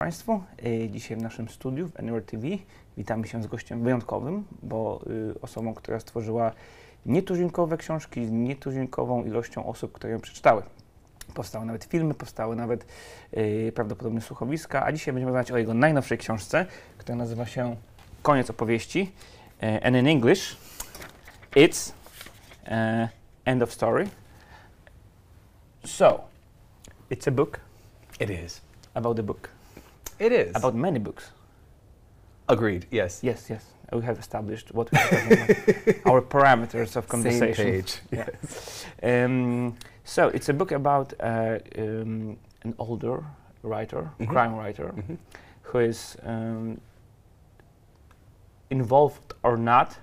Państwu. Dzisiaj w naszym studiu w NWR TV witamy się z gościem wyjątkowym, bo osobą, która stworzyła nietuzinkowe książki z nietuzinkową ilością osób, które ją przeczytały. Powstały nawet filmy, powstały nawet prawdopodobnie słuchowiska, a dzisiaj będziemy rozmawiać o jego najnowszej książce, która nazywa się Koniec, opowieści, and in English it's End of Story. So, it's a book. It is. About the book. It is. About many books. Agreed, yes. Yes, yes. We have established what we are talking about. Our parameters of conversation. Same page. Yeah. Yes. So, it's a book about an older writer, crime writer, who is involved or not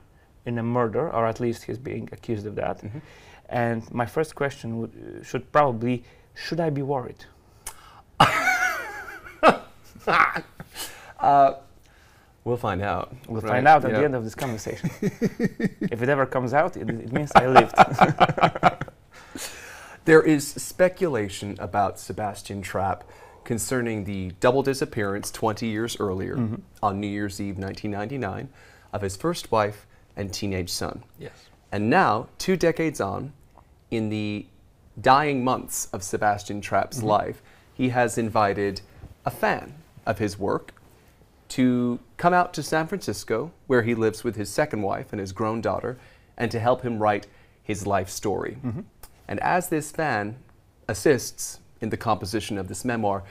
in a murder, or at least he's being accused of that. And my first question should probably be, should I be worried? We'll find out. We'll find out at the end of this conversation. If it ever comes out, it means I lived. There is speculation about Sebastian Trapp concerning the double disappearance 20 years earlier, on New Year's Eve 1999, of his first wife and teenage son. Yes. And now, 2 decades on, in the dying months of Sebastian Trapp's life, he has invited a fan of his work to come out to San Francisco, where he lives with his second wife and his grown daughter, and to help him write his life story. And as this fan assists in the composition of this memoir,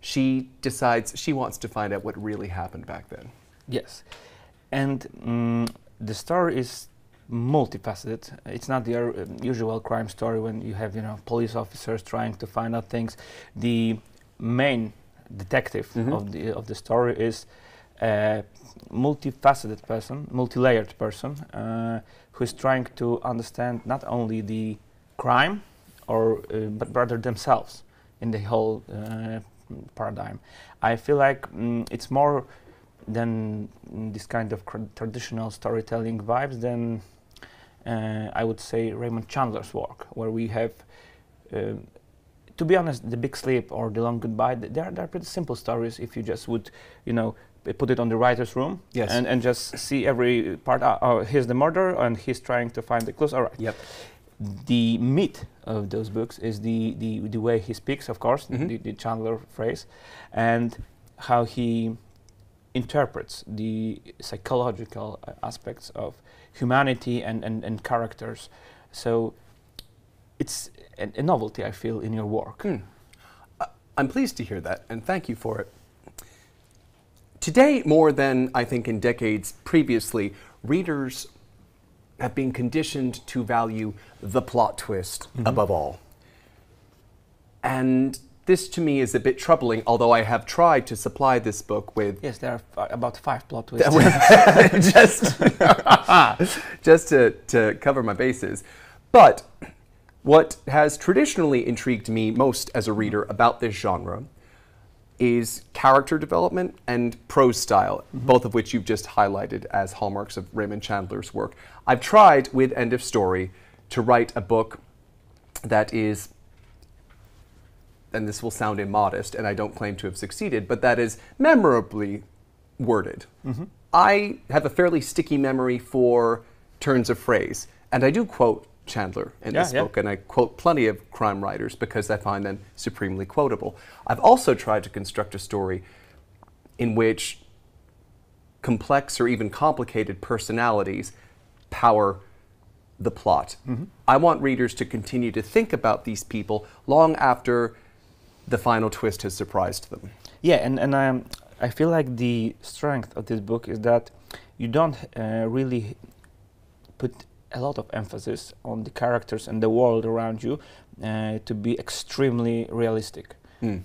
she decides she wants to find out what really happened back then. Yes. And the story is multifaceted. It's not the usual crime story when you have, police officers trying to find out things. The main detective of the story is a multifaceted person, multi-layered person, who is trying to understand not only the crime, but rather themselves in the whole paradigm. I feel like it's more than this kind of traditional storytelling vibes than I would say Raymond Chandler's work, where we have, to be honest, The Big Sleep or The Long Goodbye, they're pretty simple stories if you just would, put it on the writer's room and just see every part. Oh, here's the murder and he's trying to find the clues. All right. Yep. The meat of those books is the way he speaks, of course, the Chandler phrase, and how he interprets the psychological aspects of humanity and characters. So it's a novelty, I feel, in your work. I'm pleased to hear that, and thank you for it. Today, more than I think in decades previously, readers have been conditioned to value the plot twist above all. And this to me is a bit troubling, although I have tried to supply this book with... Yes, there are about 5 plot twists. just to cover my bases. But what has traditionally intrigued me most as a reader about this genre is character development and prose style, both of which you've just highlighted as hallmarks of Raymond Chandler's work. I've tried with End of Story to write a book that is, and this will sound immodest, and I don't claim to have succeeded, but that is memorably worded. I have a fairly sticky memory for turns of phrase, and I do quote Chandler in this book, and I quote plenty of crime writers because I find them supremely quotable. I've also tried to construct a story in which complex or even complicated personalities power the plot. I want readers to continue to think about these people long after the final twist has surprised them. Yeah, and I feel like the strength of this book is that you don't really put a lot of emphasis on the characters and the world around you to be extremely realistic.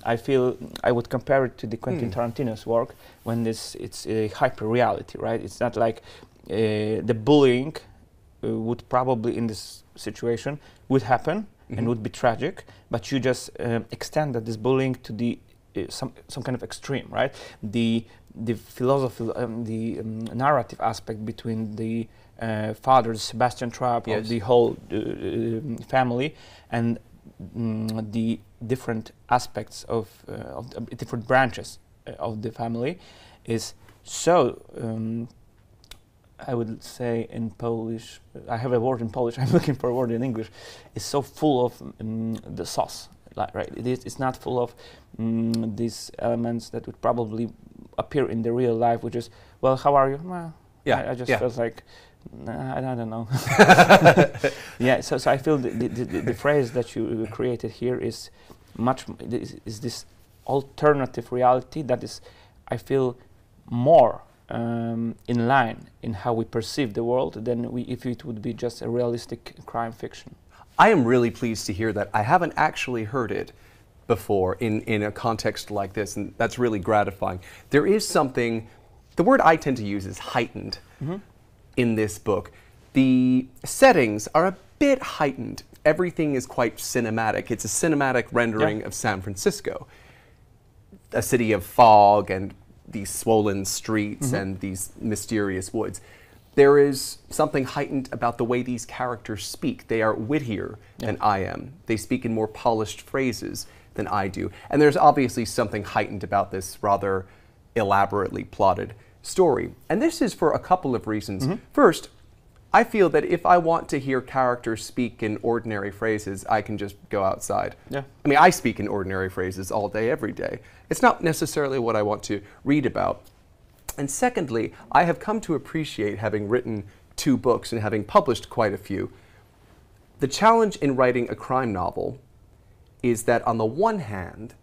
I feel I would compare it to the Quentin Tarantino's work when it's a hyper-reality, right? It's not like the bullying would probably in this situation would happen and would be tragic, but you just extended this bullying to the some kind of extreme, right? The philosophy, the narrative aspect between the father, Sebastian Trapp, of the whole family, and the different aspects of different branches of the family is so. I would say in Polish, I have a word in Polish. I'm looking for a word in English. It's so full of the sauce, like, right? It's not full of these elements that would probably appear in the real life, which is, well, how are you? Well, Yeah, I just yeah. felt like, I don't know. Yeah, so I feel the phrase that you created here is is this alternative reality that is, I feel, more in line in how we perceive the world than if it would be just a realistic crime fiction. I am really pleased to hear that. I haven't actually heard it before in a context like this, and that's really gratifying. There is something, the word I tend to use is heightened in this book. The settings are a bit heightened. Everything is quite cinematic. It's a cinematic rendering of San Francisco, a city of fog and these swollen streets and these mysterious woods. There is something heightened about the way these characters speak. They are wittier than I am. They speak in more polished phrases than I do. And there's obviously something heightened about this rather elaborately plotted story. And this is for a couple of reasons. First, I feel that if I want to hear characters speak in ordinary phrases, I can just go outside. I mean, I speak in ordinary phrases all day, every day. It's not necessarily what I want to read about. And secondly, I have come to appreciate, having written 2 books and having published quite a few, the challenge in writing a crime novel is that on the one hand,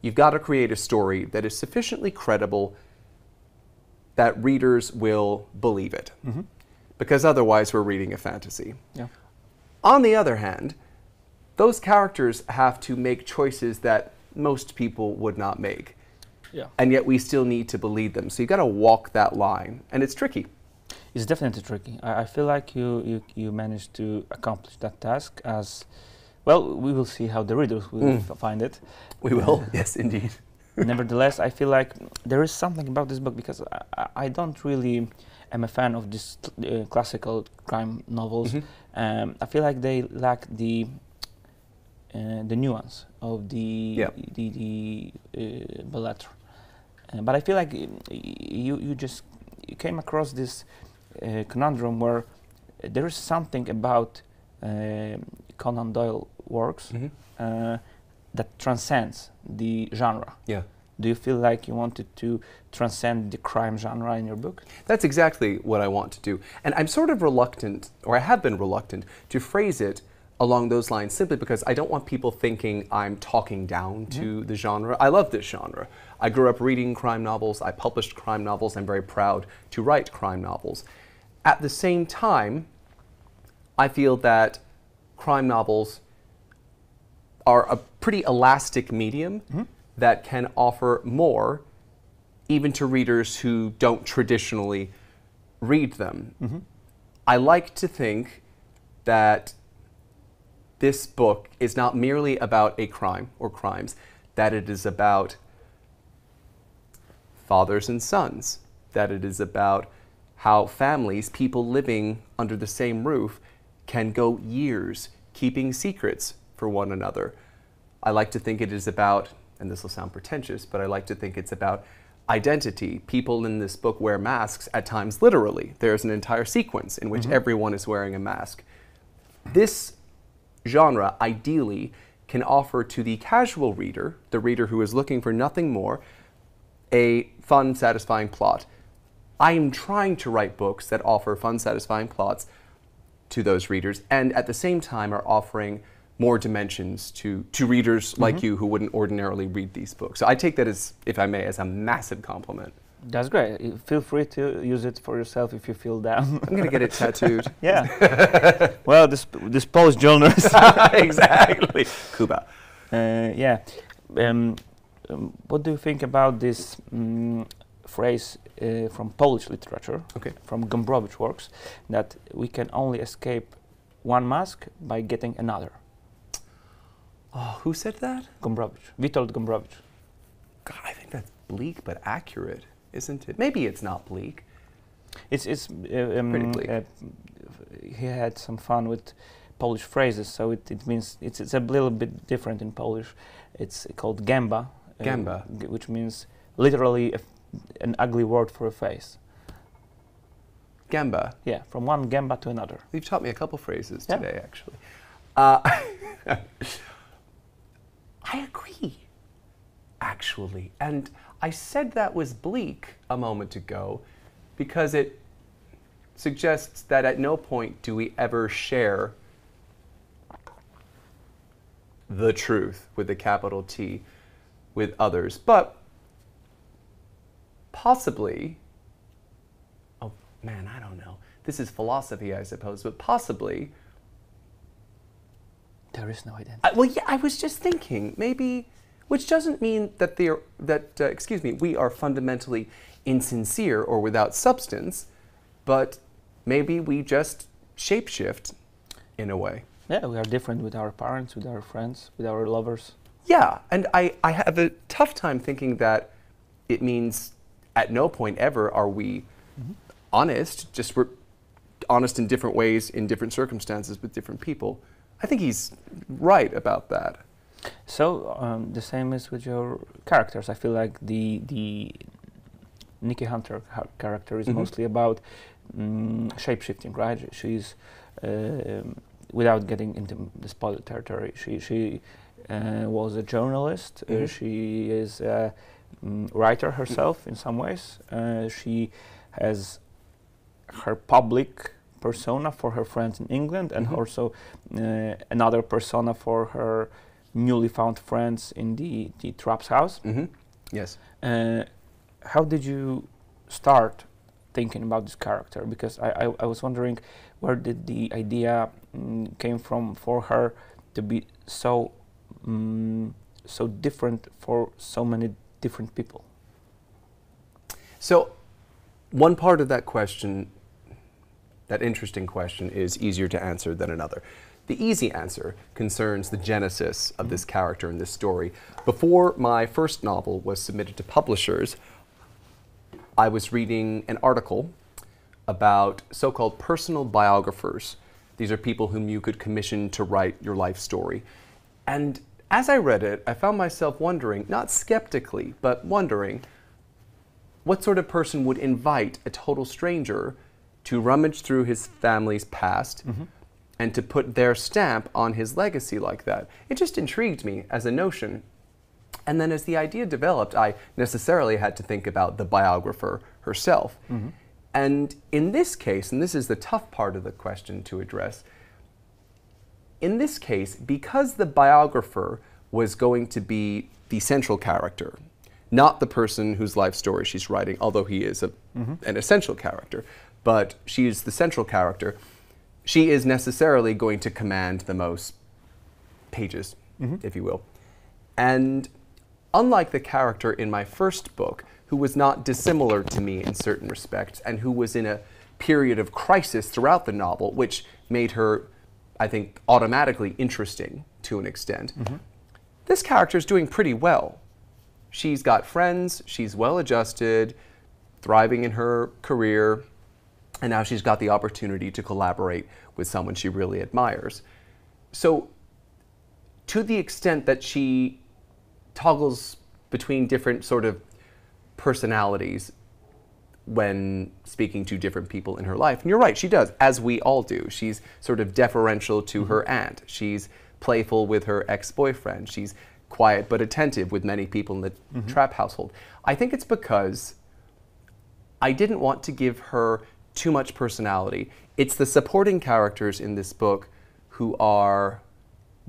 you've got to create a story that is sufficiently credible that readers will believe it. Because otherwise we're reading a fantasy. On the other hand, those characters have to make choices that most people would not make. And yet we still need to believe them. So you've got to walk that line, and it's tricky. It's definitely tricky. I feel like you managed to accomplish that task as, well, we will see how the readers will find it. We will, yes, indeed. Nevertheless, I feel like there is something about this book, because I don't really am a fan of these classical crime novels. I feel like they lack the nuance of the letter. But I feel like you came across this conundrum where there is something about Conan Doyle works that transcends the genre. Do you feel like you wanted to transcend the crime genre in your book? That's exactly what I want to do. And I'm sort of reluctant, or I have been reluctant, to phrase it along those lines simply because I don't want people thinking I'm talking down to the genre. I love this genre. I grew up reading crime novels. I published crime novels. I'm very proud to write crime novels. At the same time, I feel that crime novels are a pretty elastic medium that can offer more even to readers who don't traditionally read them. I like to think that this book is not merely about a crime or crimes, that it is about fathers and sons, that it is about how families, people living under the same roof, can go years keeping secrets for one another. I like to think it is about, and this will sound pretentious, but I like to think it's about identity. People in this book wear masks, at times literally. There's an entire sequence in which everyone is wearing a mask. This genre, ideally, can offer to the casual reader, the reader who is looking for nothing more, a fun, satisfying plot. I am trying to write books that offer fun, satisfying plots to those readers, and at the same time are offering more dimensions to readers like you who wouldn't ordinarily read these books. So I take that as, if I may, as a massive compliment. That's great. Feel free to use it for yourself if you feel down. I'm going to get it tattooed. Well, this Polish journalist. Exactly. Kuba. What do you think about this phrase from Polish literature, from Gombrowicz works, that we can only escape one mask by getting another? Oh, who said that? Gombrowicz. Witold Gombrowicz. God, I think that's bleak but accurate, isn't it? Maybe it's not bleak. It's pretty bleak. He had some fun with Polish phrases, so it means it's a little bit different in Polish. It's called gęba. Gęba. Which means literally an ugly word for a face. Gamba. Yeah, from one gamba to another. You've taught me a couple phrases Yeah. today, actually. I agree, actually. And I said that was bleak a moment ago because it suggests that at no point do we ever share the truth with a capital T with others. But possibly, oh man, I don't know. This is philosophy, I suppose, but possibly. There is no identity. Well, yeah, I was just thinking maybe, which doesn't mean that we are fundamentally insincere or without substance, but maybe we just shapeshift in a way. Yeah, we are different with our parents, with our friends, with our lovers. Yeah, and I have a tough time thinking that it means at no point ever are we honest, just we're honest in different ways, in different circumstances, with different people. I think he's right about that. So the same is with your characters. I feel like the Nikki Hunter character is mostly about shape-shifting, right? She's, without getting into the spoiler territory, she was a journalist. She is a writer herself in some ways. She has her public persona for her friends in England, and also another persona for her newly found friends in the Trapp's house. Yes. How did you start thinking about this character? Because I was wondering, where did the idea came from for her to be so so different for so many different people? So one part of that question, that interesting question, is easier to answer than another. The easy answer concerns the genesis of this character in this story. Before my first novel was submitted to publishers, I was reading an article about so-called personal biographers. These are people whom you could commission to write your life story. And as I read it, I found myself wondering, not skeptically, but wondering, what sort of person would invite a total stranger to rummage through his family's past and to put their stamp on his legacy like that? It just intrigued me as a notion. And then as the idea developed, I necessarily had to think about the biographer herself. And in this case, and this is the tough part of the question to address, in this case, because the biographer was going to be the central character, not the person whose life story she's writing, although he is an essential character, but she is the central character, she is necessarily going to command the most pages, if you will. And unlike the character in my first book, who was not dissimilar to me in certain respects, and who was in a period of crisis throughout the novel, which made her, I think, automatically interesting to an extent, this character is doing pretty well. She's got friends, she's well-adjusted, thriving in her career, and now she's got the opportunity to collaborate with someone she really admires. So, to the extent that she toggles between different sort of personalities when speaking to different people in her life, and you're right, she does, as we all do. She's sort of deferential to her aunt. She's playful with her ex-boyfriend. She's quiet but attentive with many people in the Trapp household. I think it's because I didn't want to give her too much personality. It's the supporting characters in this book who are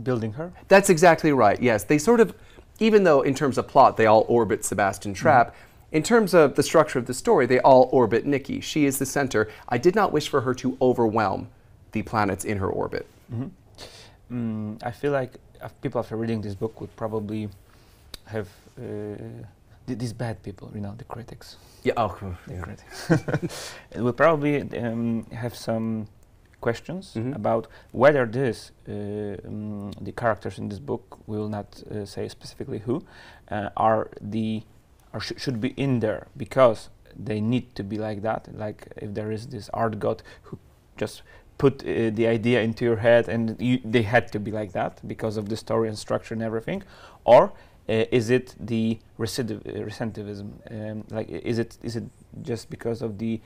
Building her? That's exactly right, yes. They sort of, even though in terms of plot they all orbit Sebastian Trapp, in terms of the structure of the story, they all orbit Nikki. She is the center. I did not wish for her to overwhelm the planets in her orbit. I feel like people after reading this book would probably have these bad people, you know, the critics. Yeah, The critics. Will probably have some questions about whether this, the characters in this book, we will not say specifically who, should be in there because they need to be like that. Like if there is this art god who just put the idea into your head and they had to be like that because of the story and structure and everything, or Is it the recidivism? Like, is it just because of the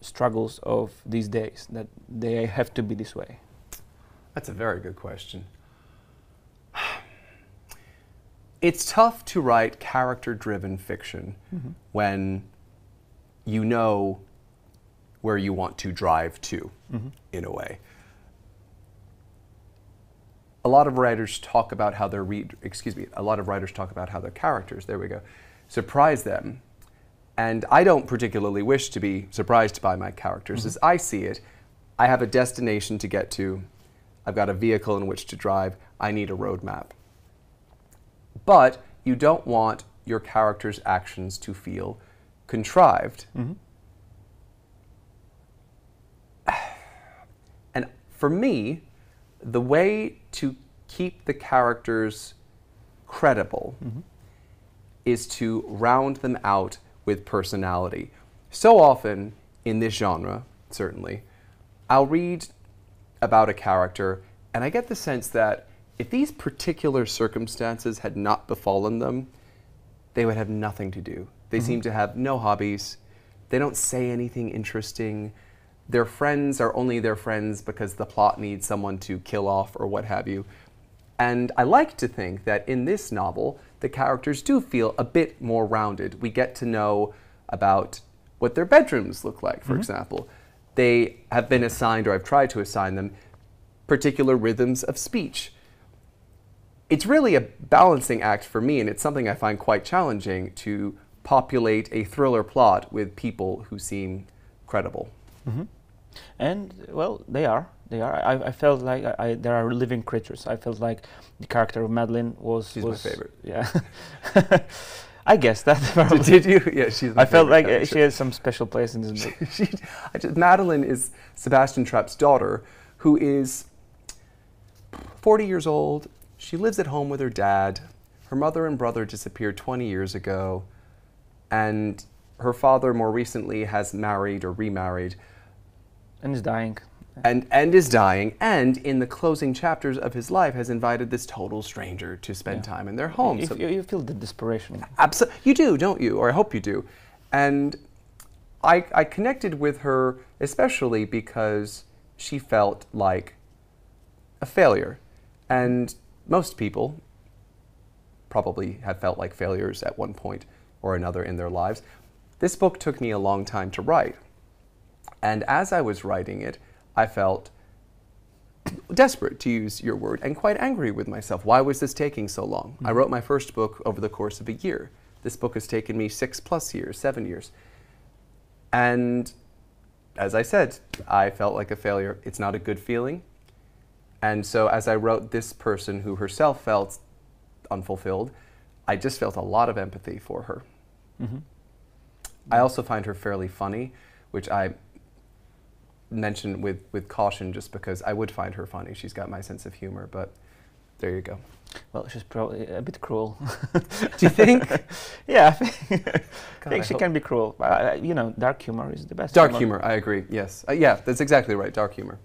struggles of these days that they have to be this way? That's a very good question. It's tough to write character-driven fiction when you know where you want to drive to, in a way. A lot of writers talk about how their characters, there we go, surprise them. And I don't particularly wish to be surprised by my characters. As I see it, I have a destination to get to. I've got a vehicle in which to drive. I need a roadmap. But you don't want your character's actions to feel contrived. And for me, the way to keep the characters credible is to round them out with personality. So often in this genre, certainly, I'll read about a character and I get the sense that if these particular circumstances had not befallen them, they would have nothing to do. They seem to have no hobbies. They don't say anything interesting. Their friends are only their friends because the plot needs someone to kill off or what have you. And I like to think that in this novel, the characters do feel a bit more rounded. We get to know about what their bedrooms look like, for example. They have been assigned, or I've tried to assign them, particular rhythms of speech. It's really a balancing act for me, and it's something I find quite challenging to populate a thriller plot with people who seem credible. And, well, they are. I felt like there are living creatures. I felt like the character of Madeline was... She's my favorite. Yeah. I guess that. Did you? Yeah, she's my I felt like character. she has some special place in this book. Madeline is Sebastian Trapp's daughter, who is 40 years old. She lives at home with her dad. Her mother and brother disappeared 20 years ago. And her father more recently has married or remarried. And is dying. And is dying, and in the closing chapters of his life has invited this total stranger to spend time in their home. You feel the desperation. Absolutely. You do, don't you? Or I hope you do. And I connected with her especially because she felt like a failure. And most people probably have felt like failures at one point or another in their lives. This book took me a long time to write. And as I was writing it, I felt desperate, to use your word, and quite angry with myself. Why was this taking so long? I wrote my first book over the course of a year. This book has taken me 6+ years, 7 years. And as I said, I felt like a failure. It's not a good feeling. And so as I wrote this person who herself felt unfulfilled, I just felt a lot of empathy for her. I also find her fairly funny, which I mention with caution just because I would find her funny. She's got my sense of humor, but there you go. Well, she's probably a bit cruel. Do you think? Yeah, I think she can be cruel. You know, dark humor is the best. Dark humor, I agree, yes. Yeah, that's exactly right, dark humor.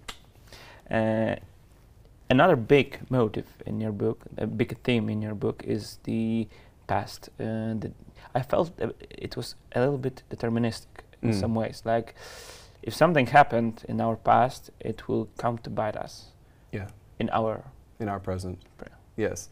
Another big motive in your book, a big theme in your book is the past. I felt it was a little bit deterministic in some ways. Like, if something happened in our past, it will come to bite us. Yeah. In our present. Yes.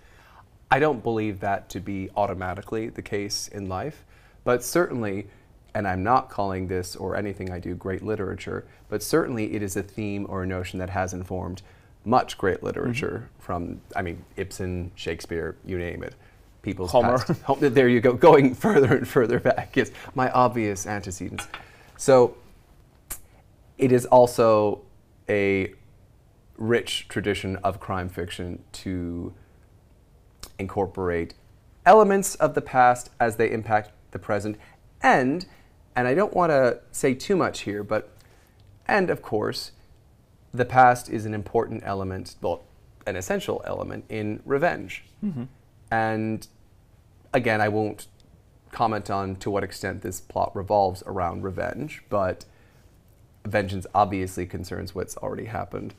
I don't believe that to be automatically the case in life, but certainly, and I'm not calling this or anything I do great literature, but certainly it is a theme or a notion that has informed much great literature from, I mean, Ibsen, Shakespeare, you name it. People's Homer. Past. There you go, going further and further back. Yes, my obvious antecedents. So it is also a rich tradition of crime fiction to incorporate elements of the past as they impact the present. And I don't want to say too much here, but, and of course, the past is an important element, well, an essential element in revenge. And again, I won't comment on to what extent this plot revolves around revenge, but vengeance obviously concerns what's already happened.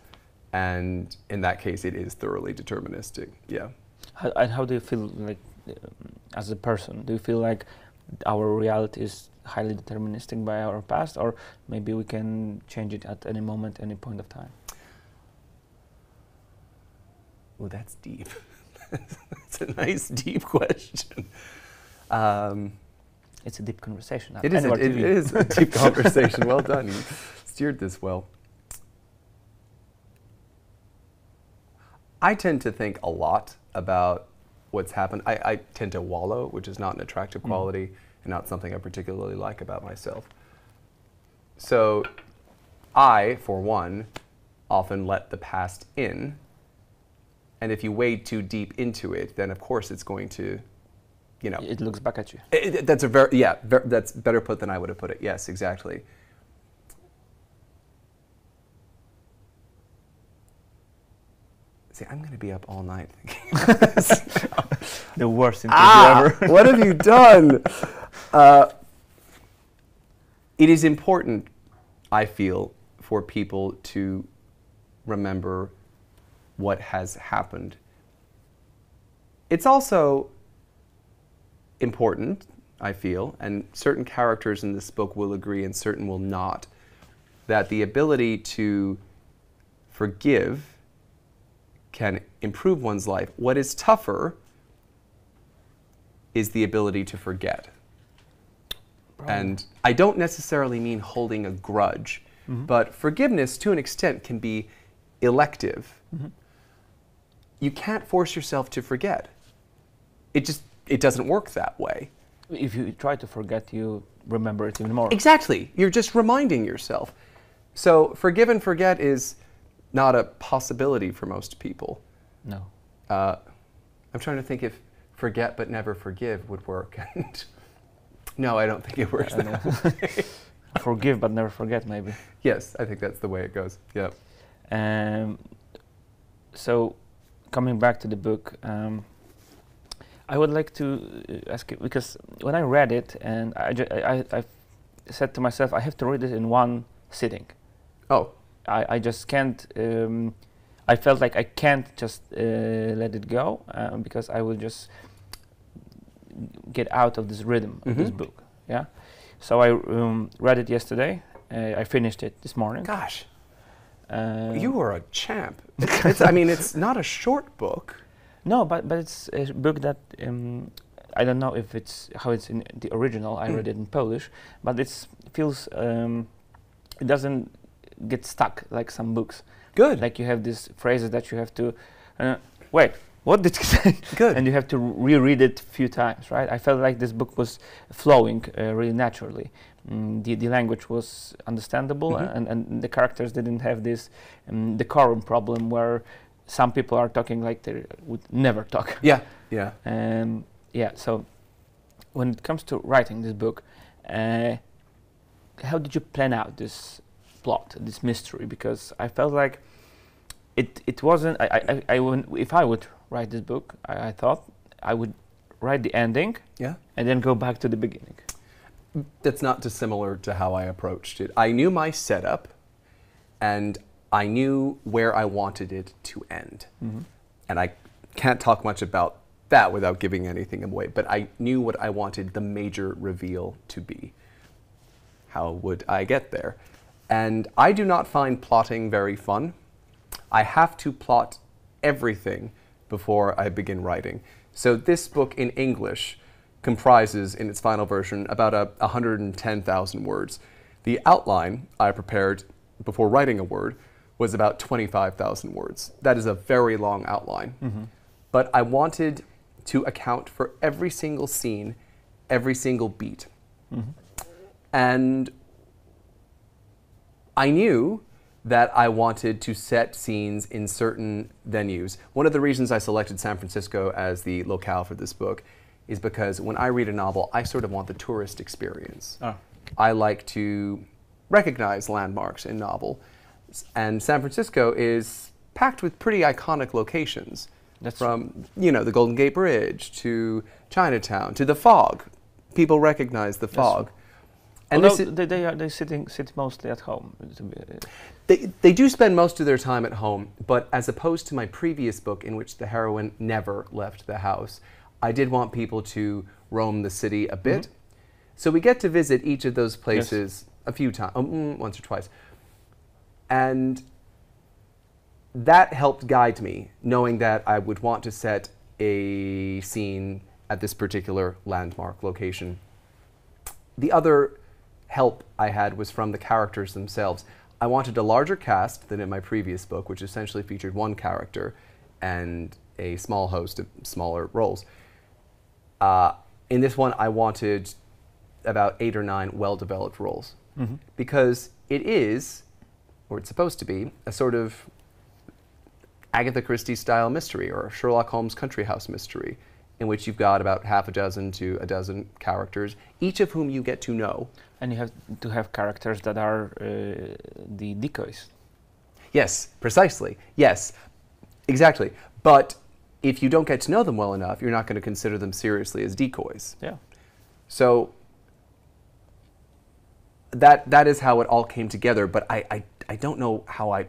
And in that case, it is thoroughly deterministic, yeah. And how do you feel like as a person? Do you feel like our reality is highly deterministic by our past, or maybe we can change it at any moment, any point of time? Oh, that's deep. That's a nice, deep question. It's a deep conversation. It is a deep conversation. Well done. You steered this well. I tend to think a lot about what's happened. I tend to wallow, which is not an attractive quality and not something I particularly like about myself. So I, for one, often let the past in. And if you wade too deep into it, then of course it's going to, you know. It looks back at you. That's that's better put than I would have put it. Yes, exactly. See, I'm going to be up all night thinking about this. The worst interview ever. What have you done? It is important, I feel, for people to remember what has happened. It's also important, I feel, and certain characters in this book will agree and certain will not, that the ability to forgive can improve one's life. What is tougher is the ability to forget. And I don't necessarily mean holding a grudge, but forgiveness to an extent can be elective. You can't force yourself to forget. It doesn't work that way. If you try to forget, you remember it even more. Exactly. You're just reminding yourself. So forgive and forget is not a possibility for most people. No. I'm trying to think if forget but never forgive would work. No, I don't think it works that way. Forgive but never forget, maybe. Yes, I think that's the way it goes. Yeah. So, coming back to the book, I would like to ask you, because when I read it, and I said to myself, I have to read it in one sitting. Oh. I just can't, I felt like I can't just let it go, because I will just get out of this rhythm of this book. Yeah. So I read it yesterday. I finished it this morning. Gosh. You are a champ. I mean, it's not a short book. No, but it's a book that I don't know if it's how it's in the original. I read it in Polish, but it feels it doesn't get stuck like some books. Good. Like you have these phrases that you have to wait. What did he say? Good. And you have to reread it a few times, right? I felt like this book was flowing really naturally. The language was understandable, and the characters didn't have this decorum problem where some people are talking like they would never talk. Yeah, yeah. Yeah, so when it comes to writing this book, how did you plan out this plot, this mystery? Because I felt like it wasn't, if I would write this book, I thought I would write the ending and then go back to the beginning. That's not dissimilar to how I approached it. I knew my setup, and I knew where I wanted it to end. And I can't talk much about that without giving anything away, but I knew what I wanted the major reveal to be. How would I get there? And I do not find plotting very fun. I have to plot everything before I begin writing. So this book in English comprises, in its final version, about 110,000 words. The outline I prepared before writing a word was about 25,000 words. That is a very long outline. But I wanted to account for every single scene, every single beat. And I knew that I wanted to set scenes in certain venues. One of the reasons I selected San Francisco as the locale for this book is because when I read a novel, I sort of want the tourist experience. I like to recognize landmarks in novel. And San Francisco is packed with pretty iconic locations. From, you know, the Golden Gate Bridge to Chinatown to the fog. People recognize the fog. And they sit mostly at home. They do spend most of their time at home, but as opposed to my previous book in which the heroine never left the house, I did want people to roam the city a bit. So we get to visit each of those places a few times, once or twice. And that helped guide me, knowing that I would want to set a scene at this particular landmark location. The other help I had was from the characters themselves. I wanted a larger cast than in my previous book, which essentially featured one character and a small host of smaller roles. In this one, I wanted about 8 or 9 well-developed roles, because it is, or it's supposed to be, a sort of Agatha Christie-style mystery or a Sherlock Holmes country house mystery, in which you've got about half a dozen to a dozen characters, each of whom you get to know. And you have to have characters that are the decoys. Yes, precisely. Yes, exactly. But if you don't get to know them well enough, you're not going to consider them seriously as decoys. Yeah. So that is how it all came together, but I don't know how I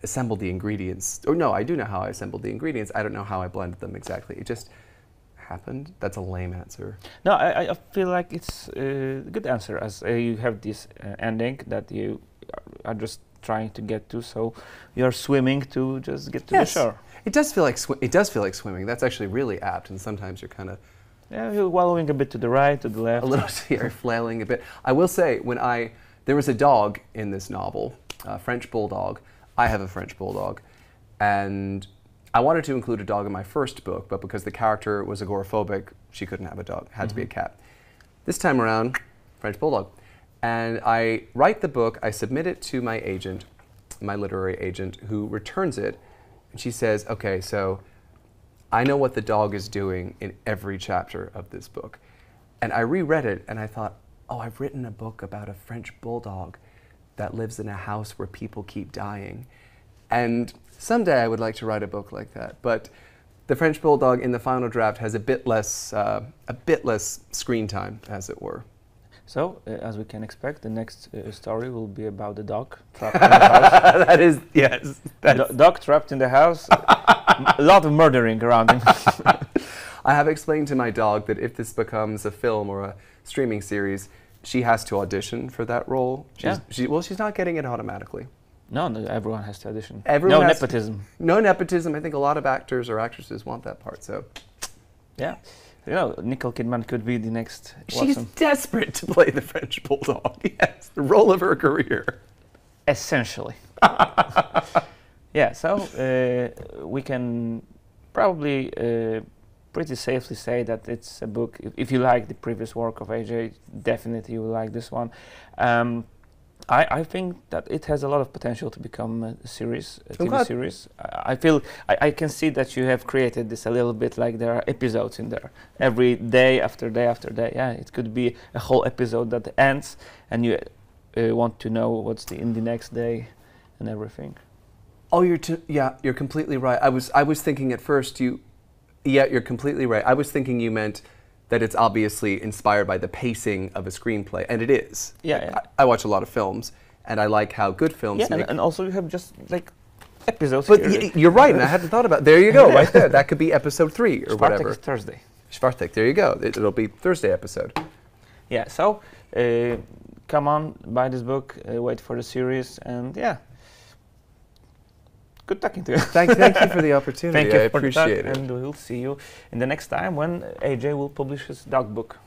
assembled the ingredients. Or no, I do know how I assembled the ingredients. I don't know how I blended them exactly. It just happened. That's a lame answer. No, I feel like it's a good answer, as you have this ending that you are just trying to get to, so you're swimming to just get to the shore. It does feel like swimming. That's actually really apt, and sometimes you're kind of... Yeah, you're wallowing a bit to the right, to the left. A little, you're flailing a bit. I will say, there was a dog in this novel, a French bulldog. I have a French bulldog, and I wanted to include a dog in my first book, but because the character was agoraphobic, she couldn't have a dog. It had to be a cat. This time around, French bulldog. And I write the book, I submit it to my agent, my literary agent, who returns it, and she says, okay, so I know what the dog is doing in every chapter of this book. And I reread it, and I thought, oh, I've written a book about a French bulldog that lives in a house where people keep dying. And someday I would like to write a book like that. But the French bulldog in the final draft has a bit less screen time, as it were. So, as we can expect, the next story will be about the dog trapped in the house. That is, yes. Dog trapped in the house. A lot of murdering around him. I have explained to my dog that if this becomes a film or a streaming series, she has to audition for that role. She's not getting it automatically. No, everyone has to audition. Everyone no nepotism. No nepotism. I think a lot of actors or actresses want that part. So, yeah, you know, Nicole Kidman could be the next Watson. She's desperate to play the French bulldog. Yes, the role of her career. Essentially. Yeah. So we can probably pretty safely say that it's a book. If you like the previous work of A.J, definitely you will like this one. I think that it has a lot of potential to become a series, a TV series. I feel I can see that you have created this a little bit like there are episodes in there. Every day after day after day. Yeah, it could be a whole episode that ends and you want to know what's in the next day and everything. Oh, you're completely right. I was thinking at first you're completely right. I was thinking you meant that it's obviously inspired by the pacing of a screenplay, and it is. Yeah. I watch a lot of films, and I like how good films make. And also you have just like episodes. But you're right, and I hadn't thought about. There you go, right there. That could be episode 3 or whatever. Is Thursday. Schwartek, there you go. It'll be Thursday episode. Yeah. So come on, buy this book, wait for the series, and yeah. Good talking to you. Thank you for the opportunity. Thank you I for appreciate the talk, it. and we'll see you in the next time when AJ will publish his dog book.